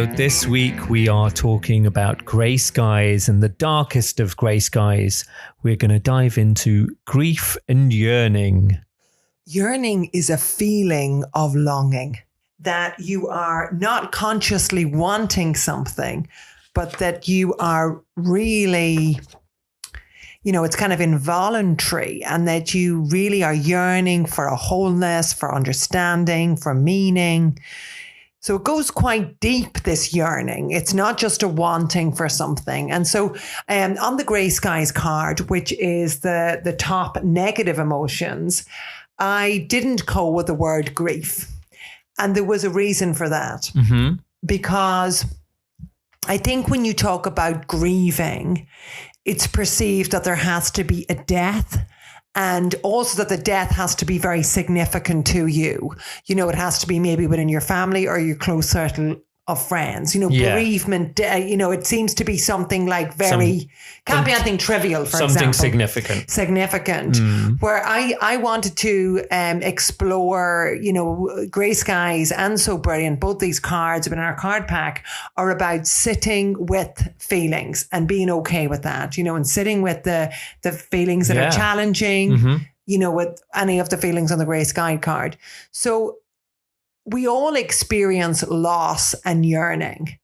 So this week we are talking about grey skies, and the darkest of grey skies. We're going to dive into grief and yearning. Yearning is a feeling of longing, that you are not consciously wanting something, but that you are really, it's kind of involuntary, and that you really are yearning for a wholeness, for understanding, for meaning. So it goes quite deep, this yearning. It's not just a wanting for something. And so on the Grey Skies card, which is the top negative emotions, I didn't go with the word grief. And there was a reason for that. Mm-hmm. Because I think when you talk about grieving, it's perceived that there has to be a death, and also that the death has to be very significant to you. It has to be maybe within your family or your close circle of friends. Bereavement, it seems to be something like can't be anything trivial, for something example. Significant. Where I wanted to explore, Grey Skies and So Brilliant, both these cards in our card pack are about sitting with feelings and being okay with that, and sitting with the feelings that are challenging, with any of the feelings on the Grey Sky card. So we all experience loss and yearning.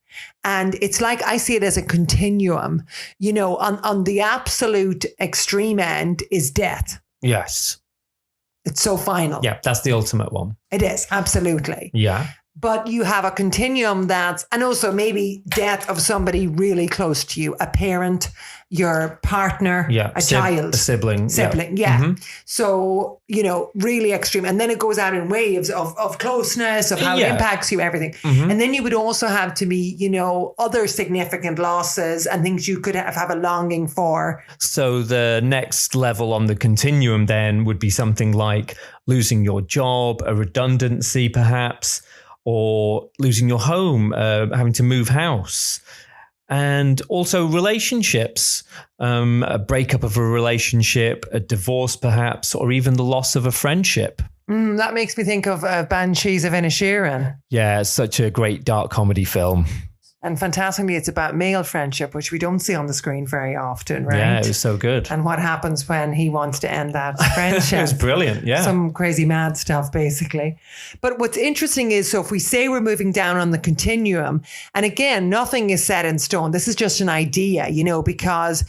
And it's like, I see it as a continuum. On the absolute extreme end is death. Yes. It's so final. Yeah, that's the ultimate one. It is, absolutely. Yeah. But you have a continuum and also maybe death of somebody really close to you, a parent, your partner, a child. A sibling. Yeah. Mm-hmm. So, really extreme. And then it goes out in waves of closeness, of how it impacts you, everything. Mm-hmm. And then you would also have to be, other significant losses and things you could have a longing for. So the next level on the continuum then would be something like losing your job, a redundancy perhaps, or losing your home, having to move house. And also relationships, a breakup of a relationship, a divorce perhaps, or even the loss of a friendship. That makes me think of Banshees of Inisherin. Yeah, it's such a great dark comedy film. And fantastically, it's about male friendship, which we don't see on the screen very often, right? Yeah, it was so good. And what happens when he wants to end that friendship. It was brilliant, yeah. Some crazy mad stuff, basically. But what's interesting is, so if we say we're moving down on the continuum, and again, nothing is set in stone. This is just an idea, because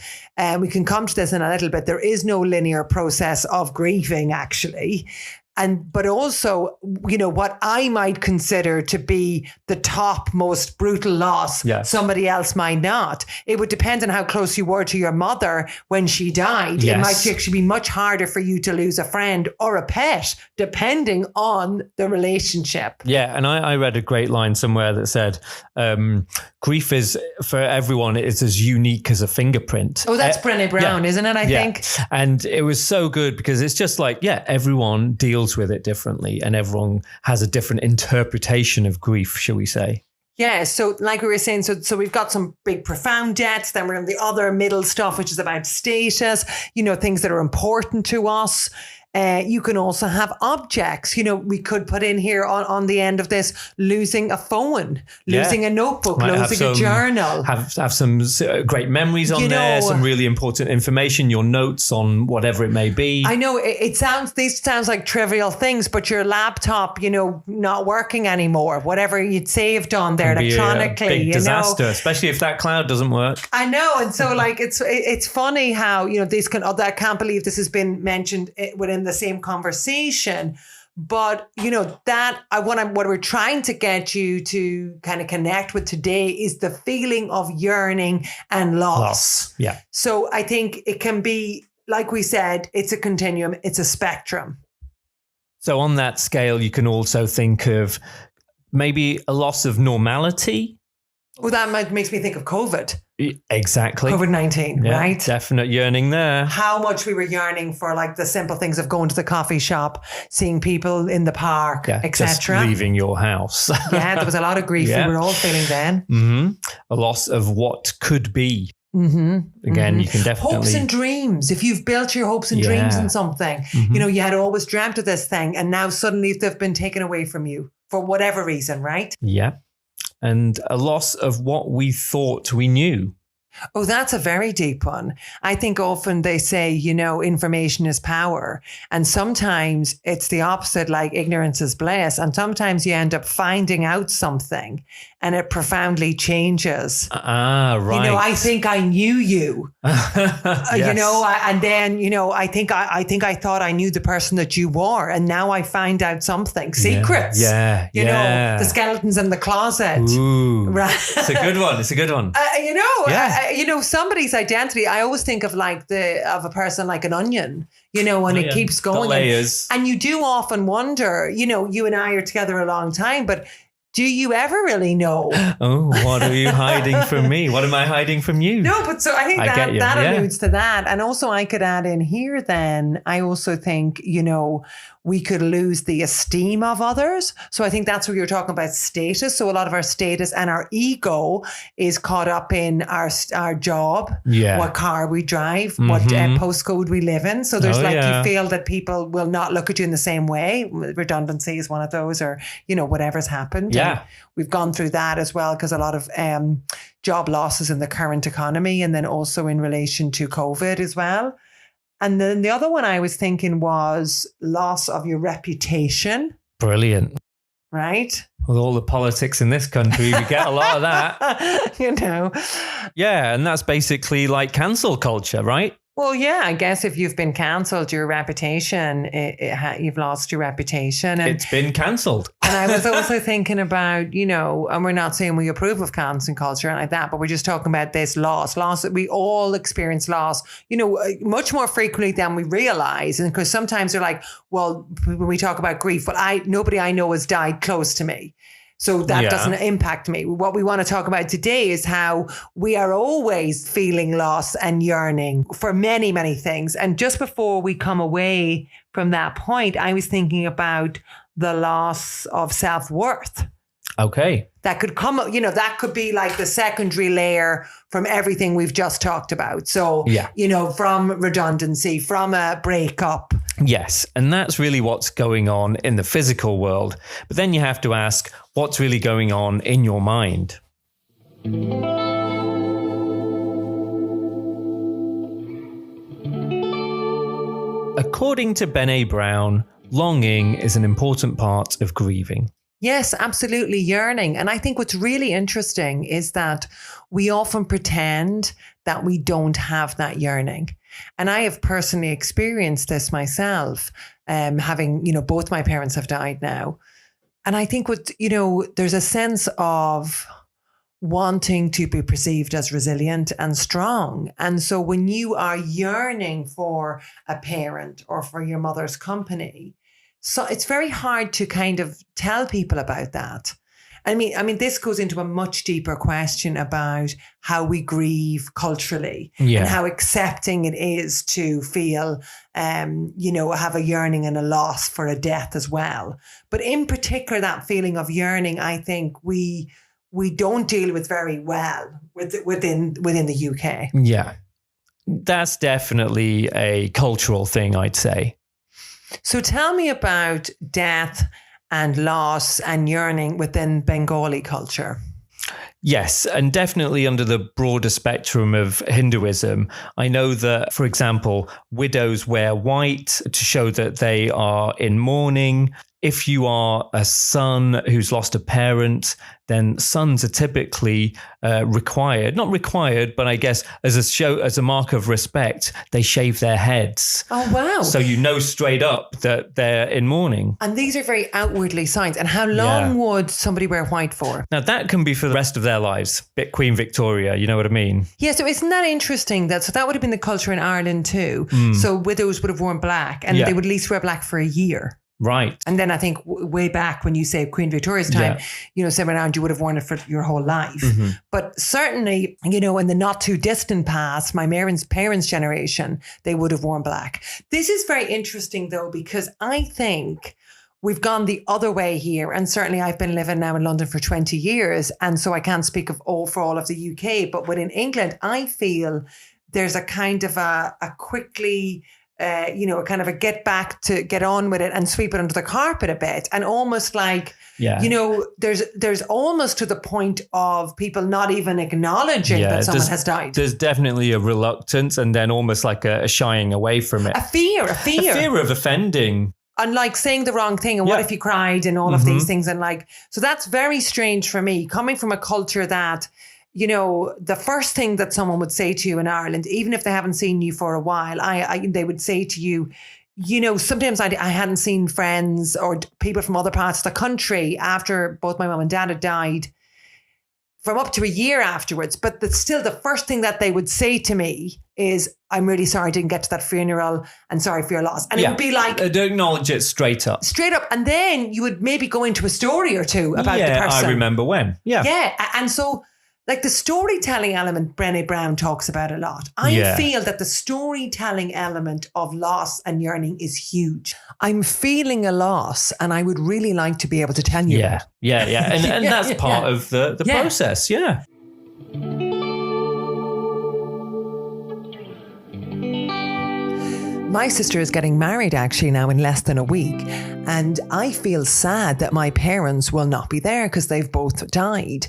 we can come to this in a little bit. There is no linear process of grieving, actually. But also, what I might consider to be the top most brutal loss, somebody else might not. It would depend on how close you were to your mother when she died. Yes. It might actually be much harder for you to lose a friend or a pet, depending on the relationship. Yeah, and I read a great line somewhere that said, grief is, for everyone, it's as unique as a fingerprint. Oh, that's Brené Brown, isn't it, I think? And it was so good because it's just like, everyone deals with it differently, and everyone has a different interpretation of grief, shall we say. Yeah, so like we were saying, so we've got some big profound deaths, then we're in the other middle stuff, which is about status, things that are important to us. You can also have objects. We could put in here on the end of this, losing a phone, losing a notebook, losing a journal. Have some great memories on there, some really important information, your notes on whatever it may be. I know these sounds like trivial things, but your laptop, not working anymore, whatever you'd saved on there electronically. Be a big disaster, especially if that cloud doesn't work. I know. And so it's funny how, these I can't believe this has been mentioned within the same conversation, but what we're trying to get you to kind of connect with today is the feeling of yearning and loss. Yeah. So I think it can be, like we said, it's a continuum, it's a spectrum. So on that scale, you can also think of maybe a loss of normality. Well, that makes me think of COVID. Exactly. COVID-19, right? Definite yearning there. How much we were yearning for the simple things of going to the coffee shop, seeing people in the park, etc. Just leaving your house. There was a lot of grief we were all feeling then. Mm-hmm. A loss of what could be. Mm-hmm. Again, you can definitely... Hopes and dreams. If you've built your hopes and dreams in something, you had always dreamt of this thing, and now suddenly they've been taken away from you for whatever reason, right? Yeah. and a loss of what we thought we knew. Oh, that's a very deep one. I think often they say, information is power. And sometimes it's the opposite, like ignorance is bliss. And sometimes you end up finding out something and it profoundly changes. Ah, right. I think I knew you. Yes. And then, I think I thought I knew the person that you were. And now I find out something. Secrets. Yeah. The skeletons in the closet. Ooh. Right. It's a good one. It's a good one. Somebody's identity, I always think of of a person like an onion, and it keeps going. The layers. And you do often wonder, you and I are together a long time, but do you ever really know? Oh, what are you hiding from me? What am I hiding from you? No, but so I think that alludes to that. And also I could add in here then, I also think, we could lose the esteem of others. So I think that's what you're talking about, status. So a lot of our status and our ego is caught up in our job, what car we drive, what postcode we live in. So there's you feel that people will not look at you in the same way. Redundancy is one of those, or, whatever's happened. Yeah. And we've gone through that as well, because a lot of job losses in the current economy, and then also in relation to COVID as well. And then the other one I was thinking was loss of your reputation. Brilliant. Right? With all the politics in this country, we get a lot of that. Yeah, and that's basically like cancel culture, right? Well, yeah, I guess if you've been cancelled, your reputation, you've lost your reputation. And it's been cancelled. And I was also thinking about, and we're not saying we approve of cancel culture and like that, but we're just talking about this loss that we all experience loss, much more frequently than we realize. And because sometimes they're like, well, when we talk about grief, nobody I know has died close to me. So that doesn't impact me. What we want to talk about today is how we are always feeling loss and yearning for many, many things. And just before we come away from that point, I was thinking about the loss of self-worth. Okay. That could come, that could be like the secondary layer from everything we've just talked about. So, from redundancy, from a breakup. Yes. And that's really what's going on in the physical world. But then you have to ask, what's really going on in your mind? According to Brené Brown, longing is an important part of grieving. Yes, absolutely. Yearning. And I think what's really interesting is that we often pretend that we don't have that yearning. And I have personally experienced this myself, having, both my parents have died now. And I think there's a sense of wanting to be perceived as resilient and strong. And so when you are yearning for a parent or for your mother's company, so it's very hard to kind of tell people about that. I mean, this goes into a much deeper question about how we grieve culturally and how accepting it is to feel, have a yearning and a loss for a death as well. But in particular, that feeling of yearning, I think we don't deal with very well within the UK. Yeah, that's definitely a cultural thing, I'd say. So tell me about death and loss and yearning within Bengali culture. Yes, and definitely under the broader spectrum of Hinduism. I know that, for example, widows wear white to show that they are in mourning. If you are a son who's lost a parent, then sons are typically not required, but I guess as a mark of respect, they shave their heads. Oh, wow. So straight up that they're in mourning. And these are very outwardly signs. And how long would somebody wear white for? Now, that can be for the rest of their lives. Bit Queen Victoria, you know what I mean? Yeah, so isn't that interesting? So that would have been the culture in Ireland too. So widows would have worn black, and they would at least wear black for a year. Right. And then I think way back when you say Queen Victoria's time, somewhere around you would have worn it for your whole life. Mm-hmm. But certainly, in the not too distant past, my parents' generation, they would have worn black. This is very interesting though, because I think we've gone the other way here. And certainly I've been living now in London for 20 years. And so I can't speak for all of the UK, but within England, I feel there's a kind of a quickly kind of a get on with it and sweep it under the carpet a bit. And almost like, there's almost to the point of people not even acknowledging that someone has died. There's definitely a reluctance and then almost like a shying away from it. A fear. A fear of offending. And like saying the wrong thing and what if you cried and all of these things. And like, so that's very strange for me, coming from a culture that, the first thing that someone would say to you in Ireland, even if they haven't seen you for a while, they would say to you, sometimes I hadn't seen friends or people from other parts of the country after both my mum and dad had died from up to a year afterwards. But still the first thing that they would say to me is, I'm really sorry I didn't get to that funeral and sorry for your loss. And it would be like... They'd acknowledge it straight up. Straight up. And then you would maybe go into a story or two about the person. I remember when. Yeah. Yeah. And so... like the storytelling element, Brené Brown talks about a lot. I feel that the storytelling element of loss and yearning is huge. I'm feeling a loss and I would really like to be able to tell you. Yeah. And that's part of the process. Yeah. My sister is getting married actually now in less than a week. And I feel sad that my parents will not be there because they've both died.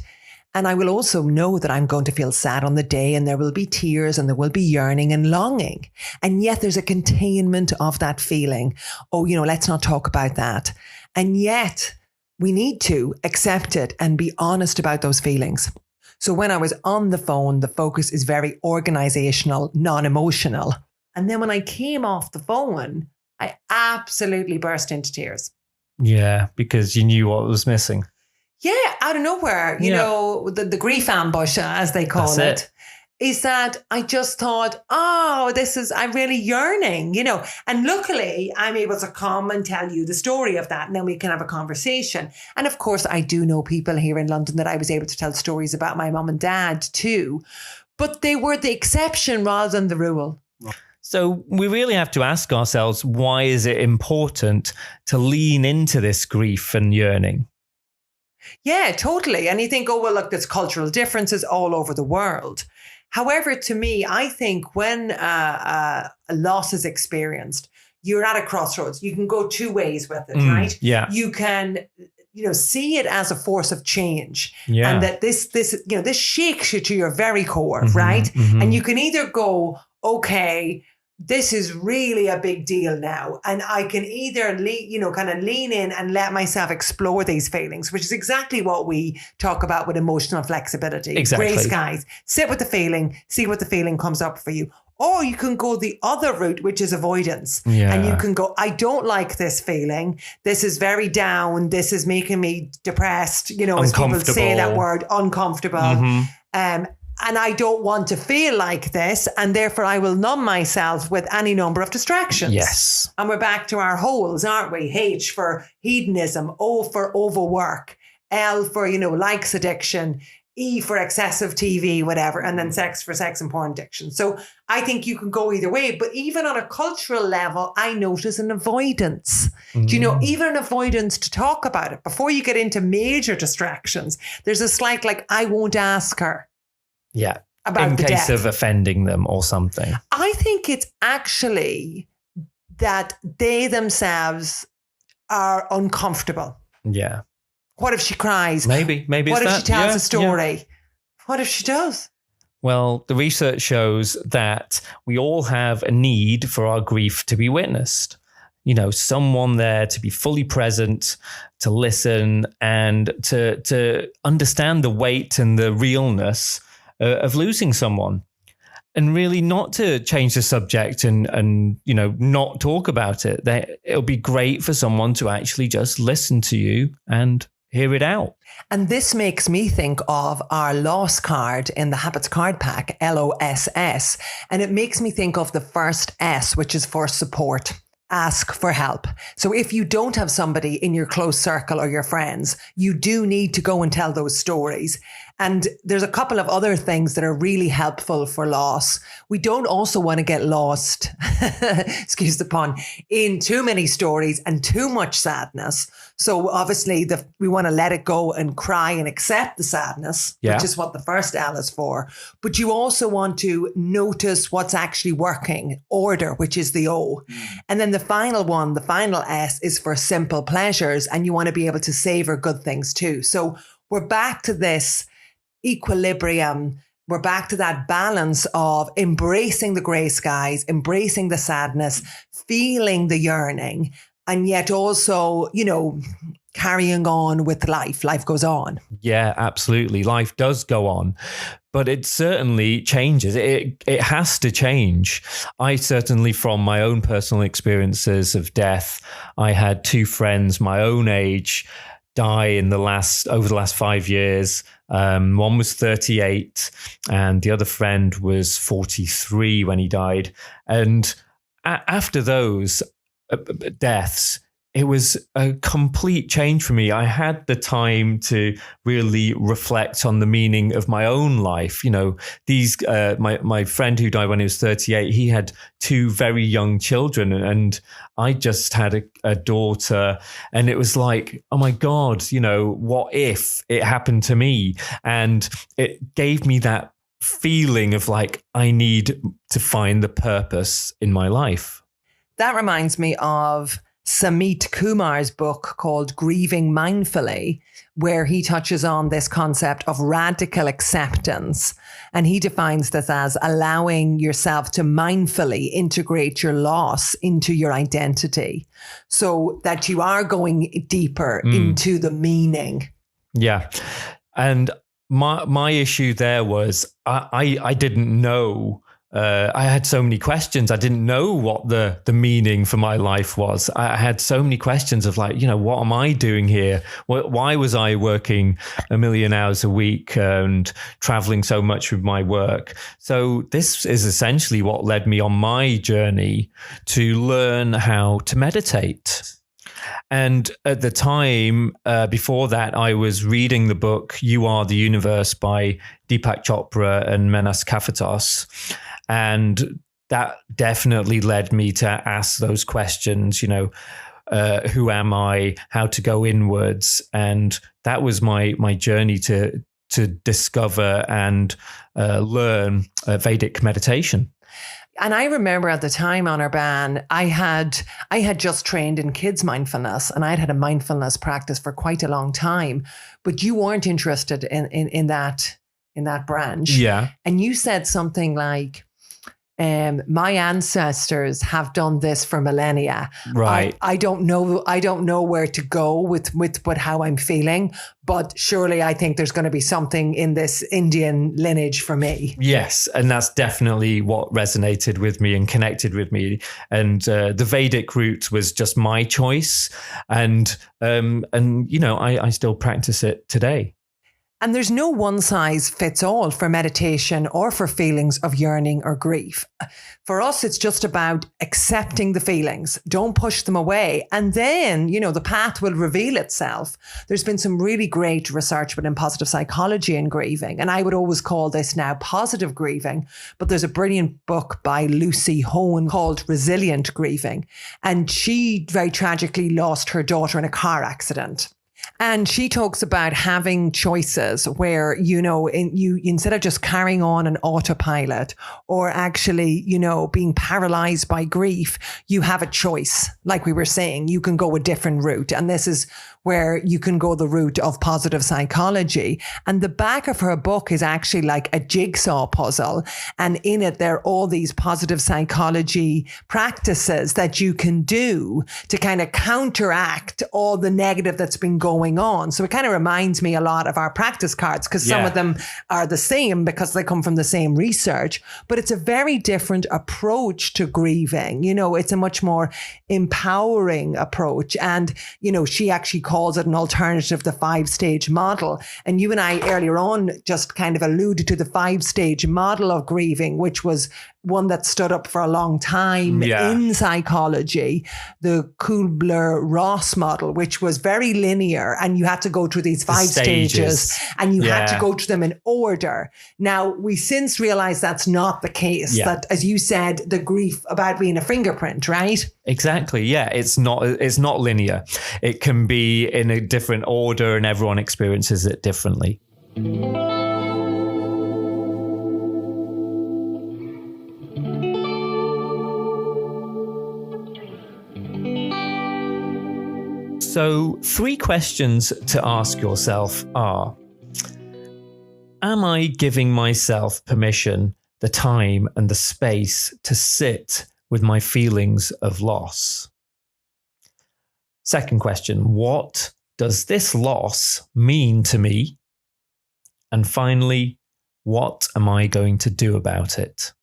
And I will also know that I'm going to feel sad on the day and there will be tears and there will be yearning and longing. And yet there's a containment of that feeling. Oh, let's not talk about that. And yet we need to accept it and be honest about those feelings. So when I was on the phone, the focus is very organizational, non-emotional. And then when I came off the phone, I absolutely burst into tears. Yeah, because you knew what was missing. Yeah, out of nowhere, the grief ambush, as they call it, is that I just thought, I'm really yearning, and luckily I'm able to come and tell you the story of that and then we can have a conversation. And of course, I do know people here in London that I was able to tell stories about my mum and dad too, but they were the exception rather than the rule. So we really have to ask ourselves, why is it important to lean into this grief and yearning? Yeah, totally. And you think, look, there's cultural differences all over the world. However, to me, I think when a loss is experienced, you're at a crossroads. You can go two ways with it, right? Yeah. You can, see it as a force of change. Yeah. And that this shakes you to your very core, right? Mm-hmm. And you can either go, okay, this is really a big deal now. And I can either lean in and let myself explore these feelings, which is exactly what we talk about with emotional flexibility. Exactly. Gray skies. Sit with the feeling, see what the feeling comes up for you. Or you can go the other route, which is avoidance. Yeah. And you can go, I don't like this feeling. This is very down. This is making me depressed. As people say that word, uncomfortable. Mm-hmm. And I don't want to feel like this. And therefore, I will numb myself with any number of distractions. Yes. And we're back to our holes, aren't we? H for hedonism, O for overwork, L for, likes addiction, E for excessive TV, whatever, and then sex for sex and porn addiction. So I think you can go either way. But even on a cultural level, I notice an avoidance. Do even an avoidance to talk about it. Before you get into major distractions, there's a slight I won't ask her. Yeah. About in the case death. of offending them or something. I think it's actually that they themselves are uncomfortable. Yeah. What if she cries? Maybe what it's if she tells a story? Yeah. What if she does? Well, the research shows that we all have a need for our grief to be witnessed. Someone there to be fully present, to listen, and to understand the weight and the realness of losing someone. And really not to change the subject and not talk about it. It'll be great for someone to actually just listen to you and hear it out. And this makes me think of our loss card in the Habits card pack, LOSS. And it makes me think of the first S, which is for support. Ask for help. So if you don't have somebody in your close circle or your friends, you do need to go and tell those stories. And there's a couple of other things that are really helpful for loss. We don't also want to get lost, excuse the pun, in too many stories and too much sadness. So obviously we want to let it go and cry and accept the sadness, which is what the first L is for. But you also want to notice what's actually working, order, which is the O. And then the final one, the final S, is for simple pleasures. And you want to be able to savor good things too. So we're back to this equilibrium. We're back to that balance of embracing the gray skies, embracing the sadness, feeling the yearning, and yet also, carrying on with life. Life goes on. Yeah, absolutely. Life does go on, but it certainly changes. It has to change. I certainly, from my own personal experiences of death, I had two friends my own age die over the last 5 years. One was 38 and the other friend was 43 when he died. And after those deaths, it was a complete change for me. I had the time to really reflect on the meaning of my own life. My friend who died when he was 38, he had two very young children, and I just had a daughter, and it was like, oh my God, what if it happened to me? And it gave me that feeling of like, I need to find the purpose in my life. That reminds me of Samit Kumar's book called Grieving Mindfully, where he touches on this concept of radical acceptance. And he defines this as allowing yourself to mindfully integrate your loss into your identity so that you are going deeper into the meaning. Yeah. And my issue there was I didn't know. I had so many questions. I didn't know what the meaning for my life was. I had so many questions of like, what am I doing here? Why was I working 1 million hours a week and traveling so much with my work? So this is essentially what led me on my journey to learn how to meditate. And at the time, before that, I was reading the book, You Are the Universe by Deepak Chopra and Menas Kafatos. And that definitely led me to ask those questions, who am I, how to go inwards. And that was my journey to discover and learn Vedic meditation. And I remember at the time, Anirban, I had just trained in kids mindfulness, and I'd had a mindfulness practice for quite a long time, but you weren't interested in that branch. Yeah. And you said something like, my ancestors have done this for millennia. Right. I don't know where to go with how I'm feeling, but surely I think there's going to be something in this Indian lineage for me. Yes. And that's definitely what resonated with me and connected with me. And the Vedic route was just my choice. And I still practice it today. And there's no one size fits all for meditation or for feelings of yearning or grief. For us, it's just about accepting the feelings. Don't push them away. And then, the path will reveal itself. There's been some really great research within positive psychology and grieving. And I would always call this now positive grieving. But there's a brilliant book by Lucy Hone called Resilient Grieving. And she very tragically lost her daughter in a car accident. And she talks about having choices where, you instead of just carrying on an autopilot or actually, being paralyzed by grief, you have a choice. Like we were saying, you can go a different route. And this is where you can go the route of positive psychology. And the back of her book is actually like a jigsaw puzzle. And in it, there are all these positive psychology practices that you can do to kind of counteract all the negative that's been going on. So it kind of reminds me a lot of our practice cards, because some of them are the same because they come from the same research, but it's a very different approach to grieving. It's a much more empowering approach. And, she actually calls it an alternative, the 5-stage model. And you and I earlier on just kind of alluded to the 5-stage model of grieving, which was one that stood up for a long time in psychology, the Kubler-Ross model, which was very linear. linear and you had to go through these 5 stages and you had to go through them in order. Now, we since realized that's not the case. Yeah. That, as you said, the grief about being a fingerprint, right? Exactly. Yeah. It's not linear. It can be in a different order and everyone experiences it differently. So 3 questions to ask yourself are: am I giving myself permission, the time and the space to sit with my feelings of loss? Second question, what does this loss mean to me? And finally, what am I going to do about it?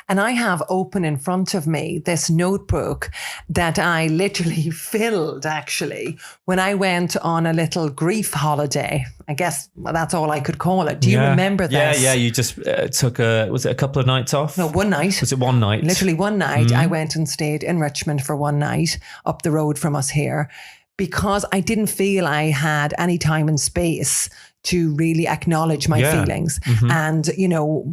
And I have open in front of me this notebook that I literally filled, actually, when I went on a little grief holiday. I guess that's all I could call it. Do you remember this? Yeah. You just took was it a couple of nights off? No, one night. Was it one night? Literally one night. I went and stayed in Richmond for one night up the road from us here, because I didn't feel I had any time and space to really acknowledge my feelings. And,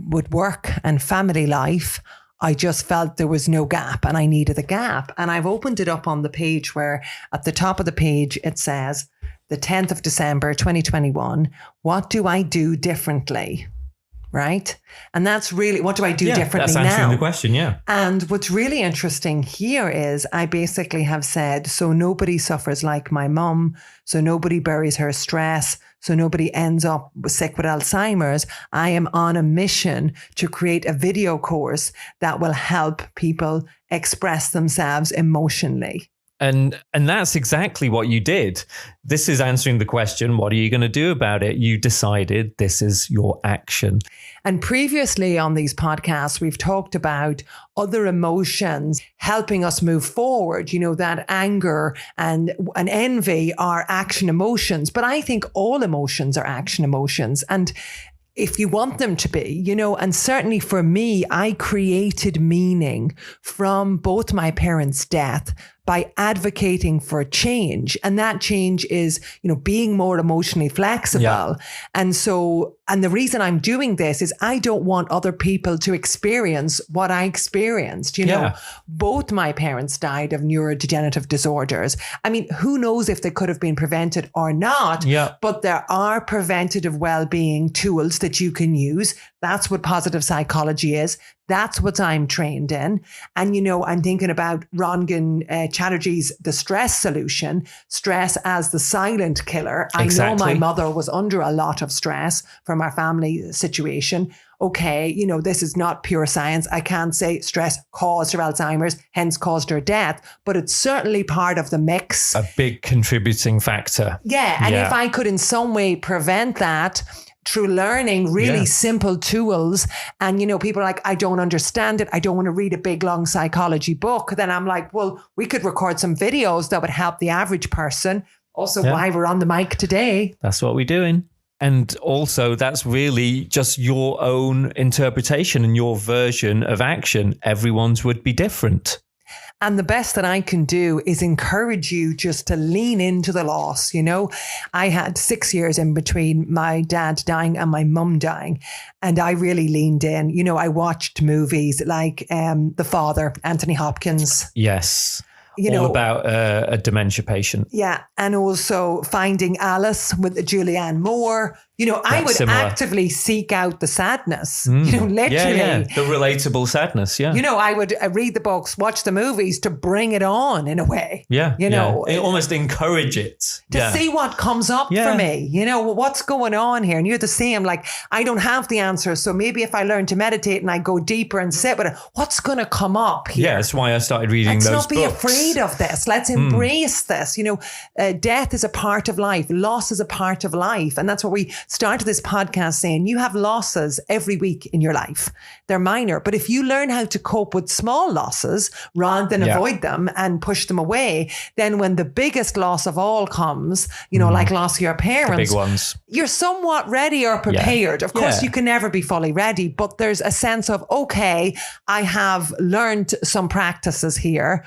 with work and family life, I just felt there was no gap and I needed a gap. And I've opened it up on the page where at the top of the page, it says, the 10th of December, 2021, what do I do differently? Right? And that's really, what do I do differently now? That's answering the question, yeah. And what's really interesting here is I basically have said, so nobody suffers like my mum, so nobody buries her stress, so nobody ends up sick with Alzheimer's. I am on a mission to create a video course that will help people express themselves emotionally. And that's exactly what you did. This is answering the question, what are you going to do about it? You decided this is your action. And previously on these podcasts, we've talked about other emotions helping us move forward, that anger and envy are action emotions. But I think all emotions are action emotions. And if you want them to be, and certainly for me, I created meaning from both my parents' death by advocating for change. And that change is, being more emotionally flexible. Yeah. And the reason I'm doing this is I don't want other people to experience what I experienced. Both my parents died of neurodegenerative disorders. I mean, who knows if they could have been prevented or not, but there are preventative well-being tools that you can use. That's what positive psychology is. That's what I'm trained in. And, I'm thinking about Rangan Chatterjee's The Stress Solution, stress as the silent killer. Exactly. I know my mother was under a lot of stress from our family situation. Okay, this is not pure science. I can't say stress caused her Alzheimer's, hence caused her death, but it's certainly part of the mix. A big contributing factor. Yeah, and if I could in some way prevent that, through learning really simple tools. And, people are like, I don't understand it. I don't want to read a big, long psychology book. Then I'm like, well, we could record some videos that would help the average person. Also, why we're on the mic today. That's what we're doing. And also, that's really just your own interpretation and your version of action. Everyone's would be different. And the best that I can do is encourage you just to lean into the loss. I had 6 years in between my dad dying and my mum dying. And I really leaned in. I watched movies like The Father, Anthony Hopkins. Yes. All about a dementia patient. Yeah. And also Finding Alice with Julianne Moore. I would actively seek out the sadness, literally. Yeah. The relatable sadness, I would read the books, watch the movies to bring it on in a way. Yeah. Almost encourage it. To see what comes up for me, what's going on here. And you're the same, like, I don't have the answers. So maybe if I learn to meditate and I go deeper and sit with it, what's going to come up here? Yeah, that's why I started reading those books. Let's not be afraid of this. Let's embrace this. Death is a part of life. Loss is a part of life. And that's what we started this podcast saying you have losses every week in your life. They're minor, but if you learn how to cope with small losses rather than avoid them and push them away, then when the biggest loss of all comes, like loss of your parents, the big ones, you're somewhat ready or prepared. Of course, you can never be fully ready, but there's a sense of, okay, I have learned some practices here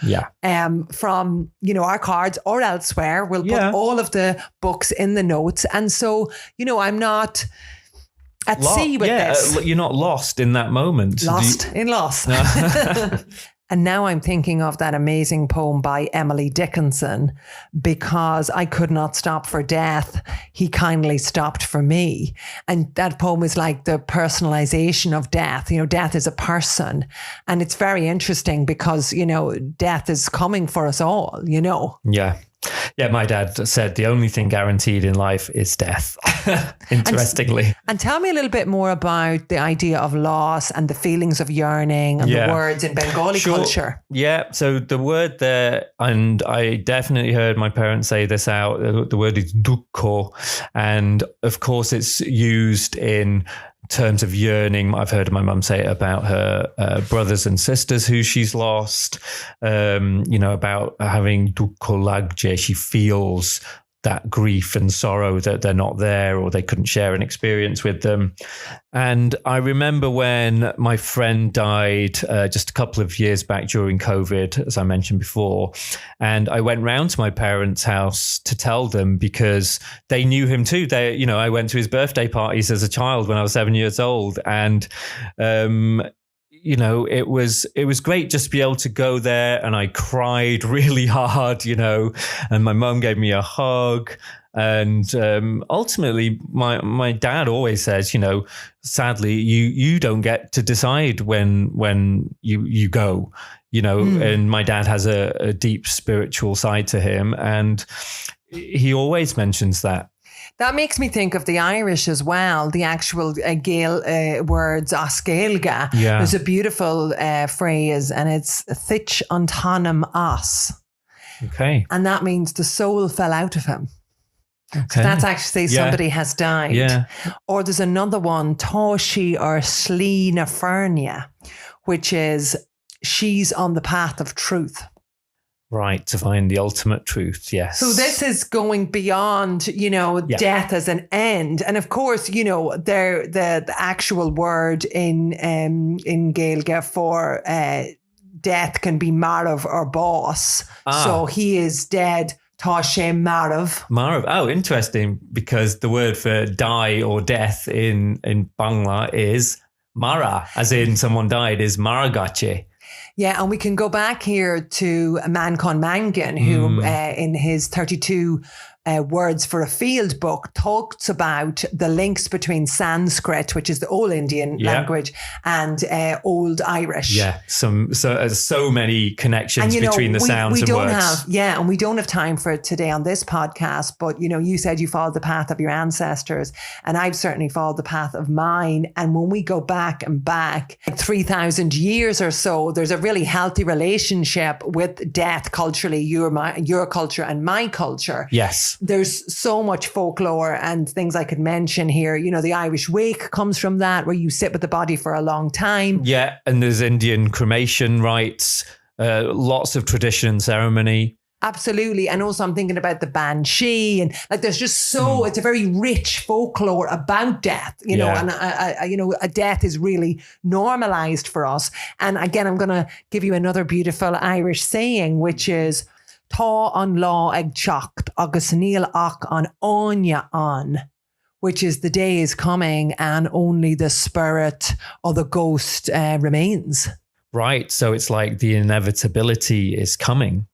from, our cards or elsewhere. We'll put all of the books in the notes. And so, I'm not at sea with this. You're not lost in that moment. Lost in loss. And now I'm thinking of that amazing poem by Emily Dickinson, because I could not stop for death. He kindly stopped for me. And that poem is like the personalization of death. Death is a person. And it's very interesting because, death is coming for us all, Yeah. Yeah, my dad said the only thing guaranteed in life is death, interestingly. And tell me a little bit more about the idea of loss and the feelings of yearning and the words in Bengali culture. Yeah, so the word there, and I definitely heard my parents say this out, the word is dukkho. And of course, it's used in terms of yearning. I've heard my mum say it about her brothers and sisters who she's lost, about having dukkho lagje. She feels that grief and sorrow that they're not there or they couldn't share an experience with them. And I remember when my friend died just a couple of years back during COVID, as I mentioned before, and I went round to my parents' house to tell them because they knew him too. I went to his birthday parties as a child when I was 7 years old, and it was great just to be able to go there, and I cried really hard, and my mum gave me a hug. And ultimately, my dad always says, sadly, you don't get to decide when you go, and my dad has a deep spiritual side to him, and he always mentions that. That makes me think of the Irish as well. The actual Gael words, oscailga. Yeah. There's a beautiful phrase, and it's thich antanam as. Okay. And that means the soul fell out of him. Okay. So that's actually somebody has died. Yeah. Or there's another one, Toshi or Slína Fernia, which is she's on the path of truth. Right, to find the ultimate truth, yes. So this is going beyond, death as an end. And of course, the actual word in Gaeilge for death can be marav or boss. So he is dead. Tá sé marav. Marav. Oh, interesting, because the word for die or death in Bangla is mara, as in someone died, is maragache. Yeah, and we can go back here to Mancon Mangan, who in his 32 words for a field book talks about the links between Sanskrit, which is the old Indian language, and Old Irish. Yeah, so many connections between the sounds and words. And we don't have time for it today on this podcast, but you said you followed the path of your ancestors, and I've certainly followed the path of mine. And when we go back 3,000 years or so, there's a really healthy relationship with death culturally, your culture and my culture. Yes. There's so much folklore and things I could mention here. The Irish wake comes from that, where you sit with the body for a long time. Yeah, and there's Indian cremation rites, lots of tradition and ceremony. Absolutely. And also I'm thinking about the banshee, and there's just it's a very rich folklore about death, and a death is really normalized for us. And again, I'm going to give you another beautiful Irish saying, which is Tá an lá ag teacht agus níl ach an áine an, which is the day is coming and only the spirit or the ghost remains. Right. So it's like the inevitability is coming.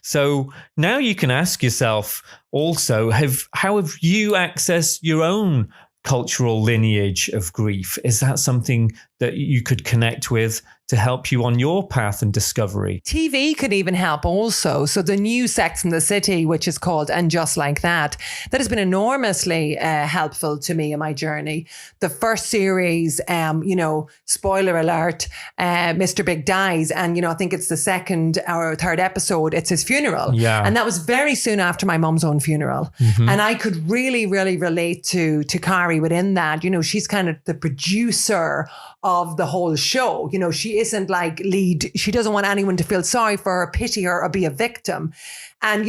So now you can ask yourself also, how have you accessed your own cultural lineage of grief? Is that something that you could connect with to help you on your path and discovery. TV could even help also. So the new Sex and the City, which is called And Just Like That has been enormously helpful to me in my journey. The first series, spoiler alert, Mr. Big dies. And, I think it's the second or third episode, it's his funeral. Yeah. And that was very soon after my mum's own funeral. Mm-hmm. And I could really, really relate to Kari within that. She's kind of the producer of the whole show. She isn't like lead. She doesn't want anyone to feel sorry for her, pity her, or be a victim. And,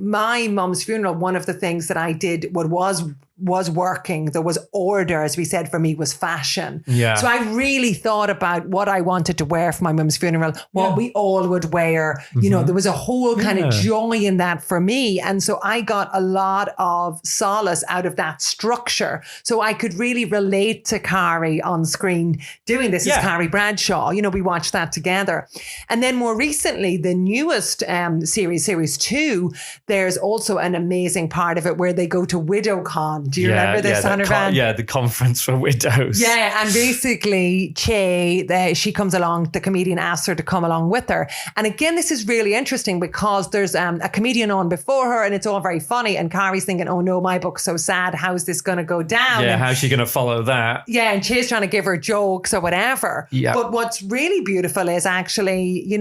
my mum's funeral, one of the things that I did, what was working, there was order, as we said, for me, was fashion. Yeah. So I really thought about what I wanted to wear for my mum's funeral, what we all would wear. There was a whole kind of joy in that for me. And so I got a lot of solace out of that structure. So I could really relate to Kari on screen doing this. Is Kari Bradshaw. We watched that together. And then more recently, the newest series 2, there's also an amazing part of it where they go to WidowCon. Do you remember this, Anirban? The conference for widows. Yeah, and basically Che, she comes along, the comedian asks her to come along with her. And again, this is really interesting because there's a comedian on before her and it's all very funny. And Kari's thinking, oh no, my book's so sad. How's this going to go down? Yeah, and, how's she going to follow that? Yeah, and Che's trying to give her jokes or whatever. Yeah. But what's really beautiful is actually,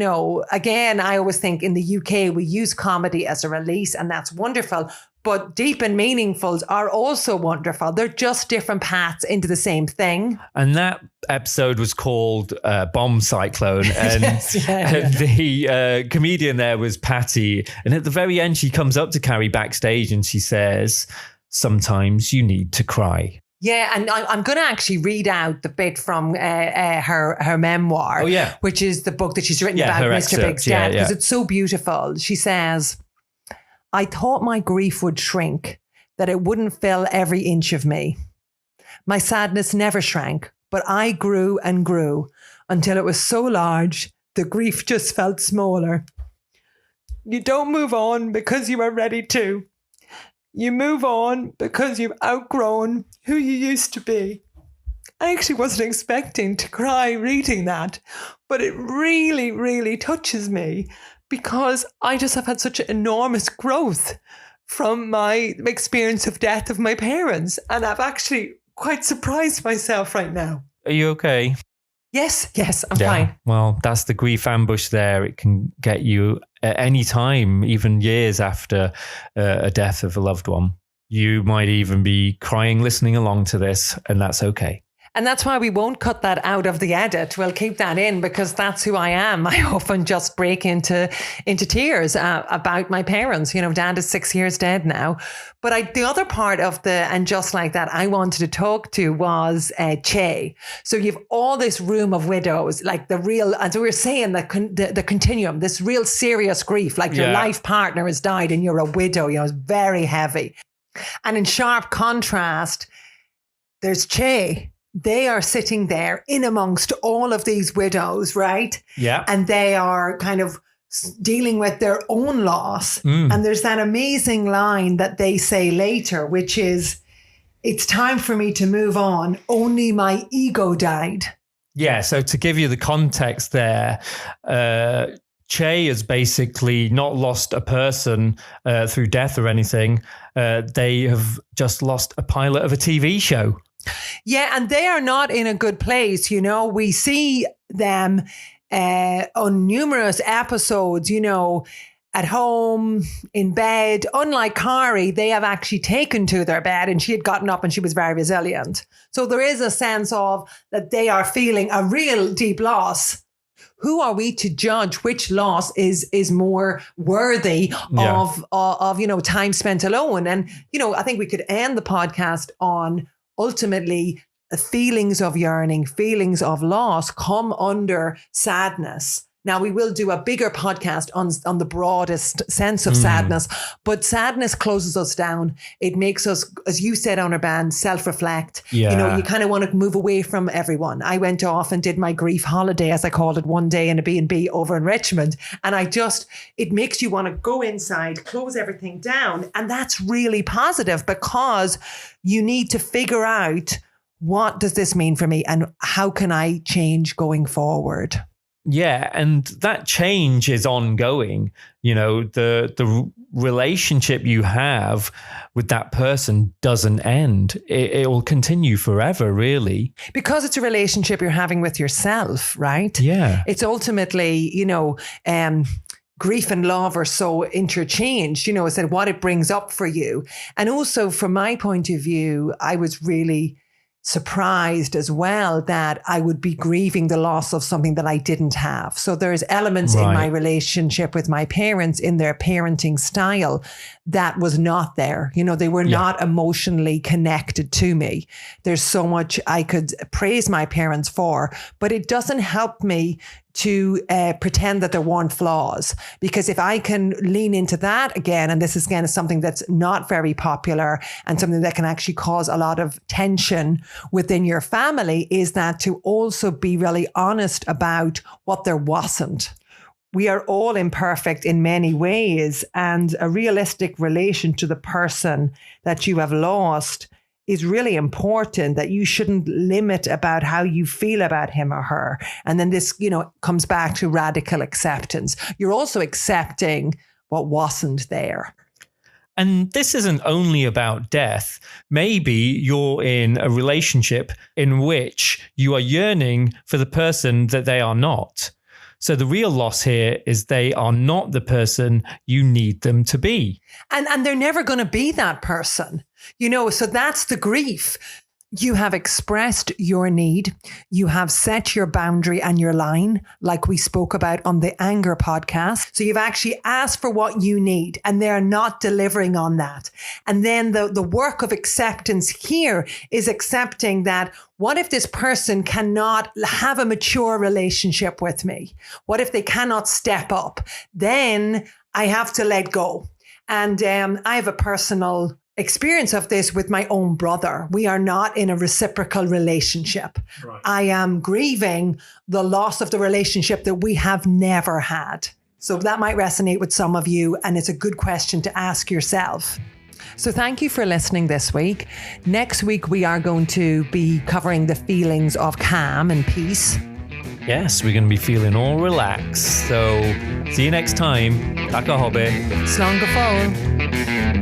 again, I always think in the UK, we use comedy as a release and that's wonderful. But deep and meaningfuls are also wonderful. They're just different paths into the same thing. And that episode was called Bomb Cyclone. And, and the comedian there was Patty. And at the very end, she comes up to Kari backstage and she says, sometimes you need to cry. Yeah, and I'm going to actually read out the bit from her memoir, which is the book that she's written about Mr. Big's death, because it's so beautiful. She says, I thought my grief would shrink, that it wouldn't fill every inch of me. My sadness never shrank, but I grew and grew until it was so large, the grief just felt smaller. You don't move on because you are ready to. You move on because you've outgrown who you used to be. I actually wasn't expecting to cry reading that, but it really, really touches me. Because I just have had such an enormous growth from my experience of death of my parents. And I've actually quite surprised myself right now. Are you okay? Yes, I'm fine. Well, that's the grief ambush there. It can get you at any time, even years after a death of a loved one. You might even be crying listening along to this, and that's okay. And that's why we won't cut that out of the edit. We'll keep that in because that's who I am. I often just break into tears about my parents. Dad is 6 years dead now. But the other part of and just like that, I wanted to talk to was Che. So you've all this room of widows, like the real, as we were saying, the continuum, this real serious grief, like your life partner has died and you're a widow. It's very heavy. And in sharp contrast, there's Che. They are sitting there in amongst all of these widows, right? Yeah. And they are kind of dealing with their own loss. And there's that amazing line that they say later, which is, it's time for me to move on. Only my ego died. Yeah. So to give you the context there, Che has basically not lost a person through death or anything. They have just lost a pilot of a TV show. Yeah, and they are not in a good place. We see them on numerous episodes, at home, in bed. Unlike Kari, they have actually taken to their bed and she had gotten up and she was very resilient. So there is a sense of that they are feeling a real deep loss. Who are we to judge which loss is more worthy of time spent alone? And, I think we could end the podcast on ultimately, feelings of yearning, feelings of loss come under sadness. Now, we will do a bigger podcast on the broadest sense of sadness, but sadness closes us down. It makes us, as you said on our band, self-reflect. Yeah. You kind of want to move away from everyone. I went off and did my grief holiday, as I called it, one day in a B&B over in Richmond. And it makes you want to go inside, close everything down. And that's really positive because you need to figure out, what does this mean for me and how can I change going forward? Yeah, and that change is ongoing. The relationship you have with that person doesn't end. It will continue forever, really. Because it's a relationship you're having with yourself, right? Yeah. It's ultimately, grief and love are so interchanged, it's that what it brings up for you. And also from my point of view, I was really surprised as well that I would be grieving the loss of something that I didn't have. So there's elements in my relationship with my parents, in their parenting style, that was not there. They were not emotionally connected to me. There's so much I could praise my parents for, but it doesn't help me to pretend that there weren't flaws. Because if I can lean into that again, and this is again something that's not very popular and something that can actually cause a lot of tension within your family, is that to also be really honest about what there wasn't. We are all imperfect in many ways, and a realistic relation to the person that you have lost is really important, that you shouldn't limit about how you feel about him or her. And then this, comes back to radical acceptance. You're also accepting what wasn't there. And this isn't only about death. Maybe you're in a relationship in which you are yearning for the person that they are not. So the real loss here is they are not the person you need them to be. And they're never going to be that person, so that's the grief. You have expressed your need. You have set your boundary and your line, like we spoke about on the anger podcast. So you've actually asked for what you need, and they're not delivering on that. And then the work of acceptance here is accepting that, what if this person cannot have a mature relationship with me? What if they cannot step up? Then I have to let go. And I have a personal experience of this with my own brother. We are not in a reciprocal relationship. Right. I am grieving the loss of the relationship that we have never had. So that might resonate with some of you, and it's a good question to ask yourself. So thank you for listening this week. Next week, we are going to be covering the feelings of calm and peace. Yes, we're going to be feeling all relaxed. So see you next time. Tack och hobby. Slán go fóill.